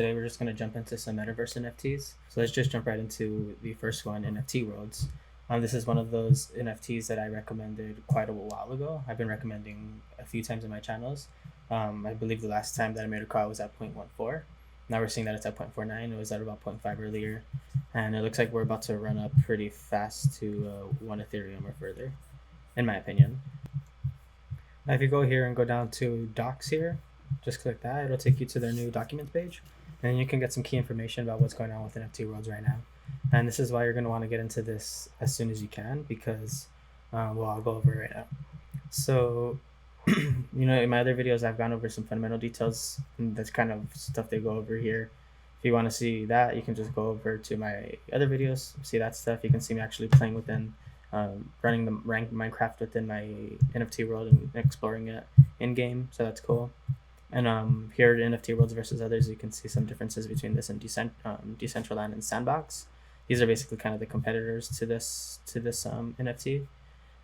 Today we're just going to jump into some Metaverse NFTs. So let's just jump right into the first one, NFT Worlds. This is one of those NFTs that I recommended quite a while ago. I've been recommending a few times in my channels. I believe the last time that I made a call was at 0.14. Now we're seeing that it's at 0.49. It was at about 0.5 earlier. And it looks like we're about to run up pretty fast to 1 Ethereum or further, in my opinion. Now if you go here and go down to docs here, just click that. It'll take you to their new documents page. And you can get some key information about what's going on with NFT Worlds right now. And this is why you're going to want to get into this as soon as you can, because, I'll go over it right now. So, in my other videos, I've gone over some fundamental details, and that's kind of stuff they go over here. If you want to see that, you can just go over to my other videos, see that stuff. You can see me actually playing within, running the ranked Minecraft within my NFT world and exploring it in game. So that's cool. And here at NFT Worlds versus others, you can see some differences between this and Decentraland and Sandbox. These are basically kind of the competitors to this NFT,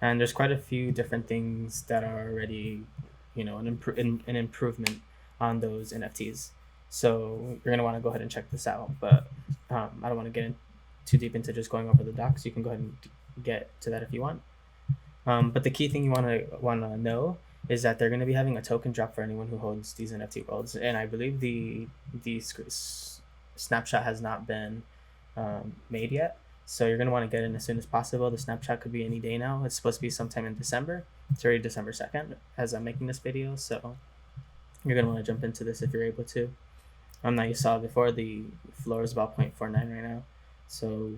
and there's quite a few different things that are already, an improvement on those NFTs. So you're gonna want to go ahead and check this out. But I don't want to get too deep into just going over the docs. You can go ahead and get to that if you want. But the key thing you want to know is that they're going to be having a token drop for anyone who holds these NFT worlds. And I believe the snapshot has not been made yet. So you're going to want to get in as soon as possible. The snapshot could be any day now. It's supposed to be sometime in December. It's already December 2nd as I'm making this video. So you're going to want to jump into this if you're able to. Now you saw before the floor is about 0.49 right now. So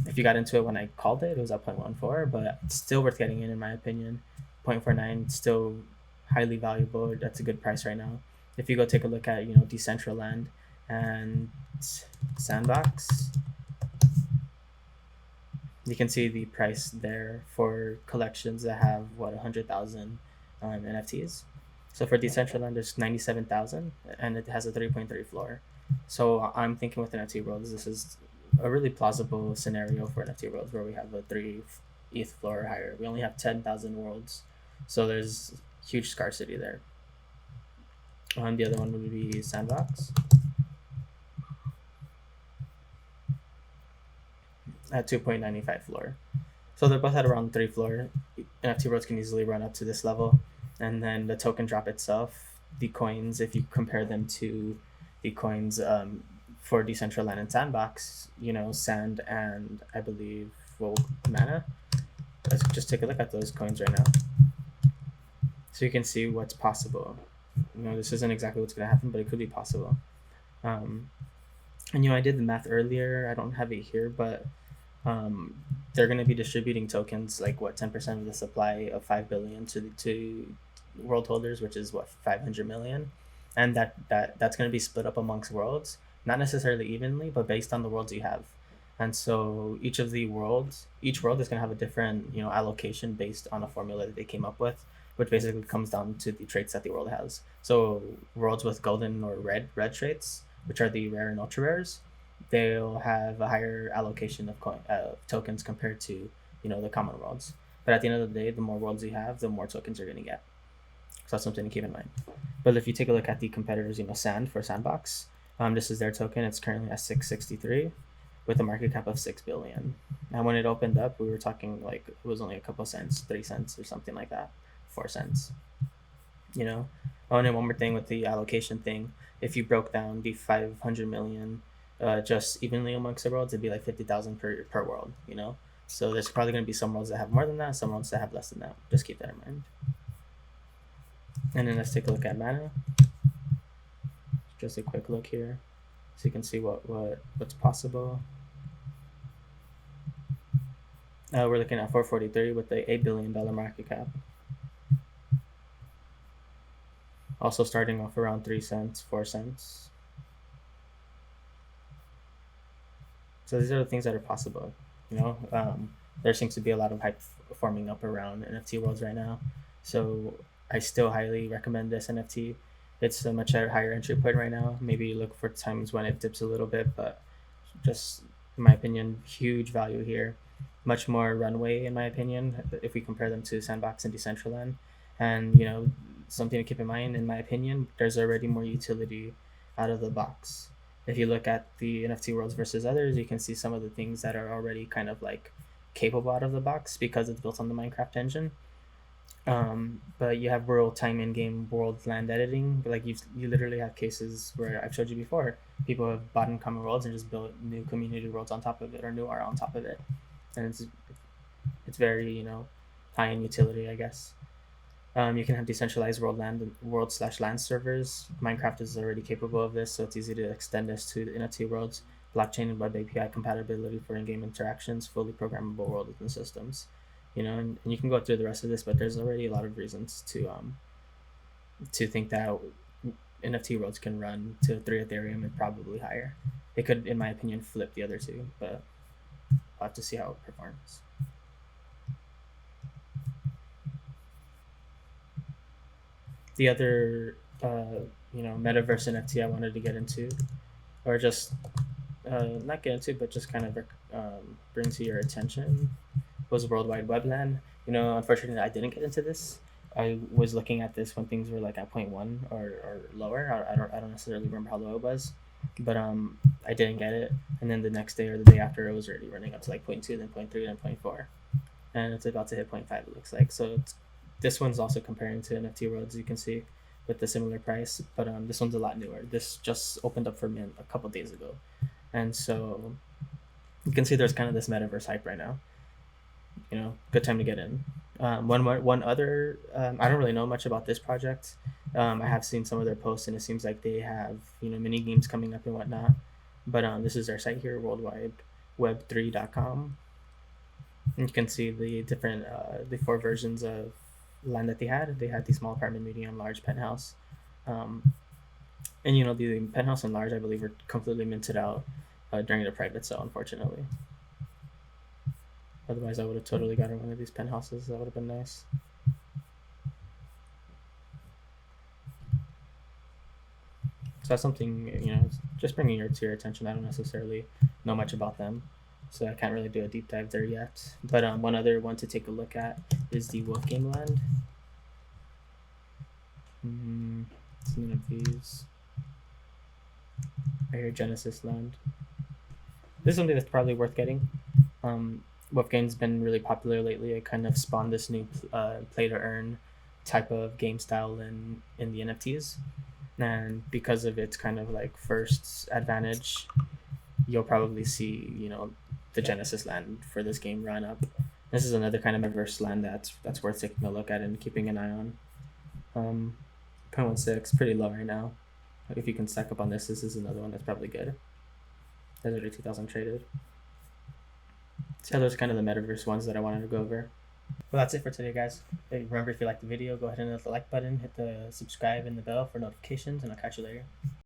if you got into it when I called it, it was at 0.14, but it's still worth getting in my opinion. 0.49 still highly valuable. That's a good price right now. If you go take a look at Decentraland and Sandbox, you can see the price there for collections that have 100,000 NFTs. So for Decentraland, there's 97,000, and it has a 3.3 floor. So I'm thinking with NFT Worlds, this is a really plausible scenario for NFT Worlds where we have a 3 ETH floor or higher. We only have 10,000 worlds, so there's huge scarcity there. And the other one would be Sandbox at 2.95 floor. So they're both at around 3 floor. NFT Worlds can easily run up to this level. And then the token drop itself, the coins, if you compare them to the coins for Decentraland and Sandbox, Sand and I believe Mana. Let's just take a look at those coins right now, so you can see what's possible. This isn't exactly what's going to happen, but it could be possible. And I did the math earlier. I don't have it here, but they're going to be distributing tokens like 10% of the supply of 5 billion to world holders, which is 500 million, and that's going to be split up amongst worlds, not necessarily evenly, but based on the worlds you have. And so each world is going to have a different allocation based on a formula that they came up with, which basically comes down to the traits that the world has. So worlds with golden or red traits, which are the rare and ultra rares, they'll have a higher allocation of tokens compared to the common worlds. But at the end of the day, the more worlds you have, the more tokens you're going to get. So that's something to keep in mind. But if you take a look at the competitors, Sand for Sandbox, this is their token. It's currently at 663 with a market cap of 6 billion. And when it opened up, we were talking like it was only a couple cents, 3 cents or something like that, 4 cents. Oh, and then one more thing with the allocation thing, if you broke down the 500 million just evenly amongst the worlds, it'd be like 50,000 per world, So there's probably going to be some worlds that have more than that, some worlds that have less than that. Just keep that in mind. And then let's take a look at Mana. Just a quick look here, so you can see what's possible. We're looking at 443 with the $8 billion market cap. Also starting off around 3 cents, 4 cents. So these are the things that are possible. There seems to be a lot of hype forming up around NFT Worlds right now. So I still highly recommend this NFT. It's a much higher entry point right now. Maybe look for times when it dips a little bit, but just in my opinion, huge value here. Much more runway in my opinion if we compare them to Sandbox and Decentraland. And something to keep in mind, in my opinion, there's already more utility out of the box. If you look at the NFT Worlds versus others, you can see some of the things that are already kind of like capable out of the box because it's built on the Minecraft engine. But you have real time in-game world land editing. But like you literally have cases where I've showed you before. People have bought in common worlds and just built new community worlds on top of it or new art on top of it, and it's very high in utility, I guess. You can have decentralized world/land servers. Minecraft is already capable of this, so it's easy to extend this to the NFT worlds. Blockchain and web API compatibility for in-game interactions, fully programmable world within systems. And you can go through the rest of this, but there's already a lot of reasons to think that NFT worlds can run to 3 Ethereum and probably higher. It could, in my opinion, flip the other two, but I'll have to see how it performs. The other metaverse NFT I wanted to get into, or just not get into, but just kind of bring to your attention, was Worldwide Webb Land. Unfortunately, I didn't get into this. I was looking at this when things were like at 0.1 or lower. I don't necessarily remember how low it was, but I didn't get it. And then the next day or the day after, it was already running up to like 0.2, then 0.3, then 0.4, and it's about to hit 0.5. It looks like. So this one's also comparing to NFT Worlds, you can see, with the similar price, but this one's a lot newer. This just opened up for mint a couple days ago, and so you can see there's kind of this metaverse hype right now. Good time to get in. One other, I don't really know much about this project. I have seen some of their posts, and it seems like they have mini games coming up and whatnot. But this is their site here, worldwideweb3.com. And you can see the different the 4 versions of land that they had. They had the small apartment, medium, large, penthouse, and the penthouse and large, I believe, were completely minted out during the private sale, unfortunately. Otherwise, I would have totally gotten one of these penthouses. That would have been nice. So that's something, just bringing to your attention. I don't necessarily know much about them, so I can't really do a deep dive there yet. But one other one to take a look at is the Wolfgang Land. It's none of these. Right here, Genesis Land. This is something that's probably worth getting. Wolfgang's been really popular lately. It kind of spawned this new play to earn type of game style in the NFTs, and because of its kind of like first advantage, you'll probably see the Genesis Land for this game run up. This is another kind of metaverse land that's worth taking a look at and keeping an eye on. 0.16, pretty low right now. If you can stack up on this is another one that's probably good. There's already 2,000 traded. So those are kind of the metaverse ones that I wanted to go over. Well, that's it for today, guys. Hey, remember, if you liked the video, go ahead and hit the like button, hit the subscribe and the bell for notifications, and I'll catch you later.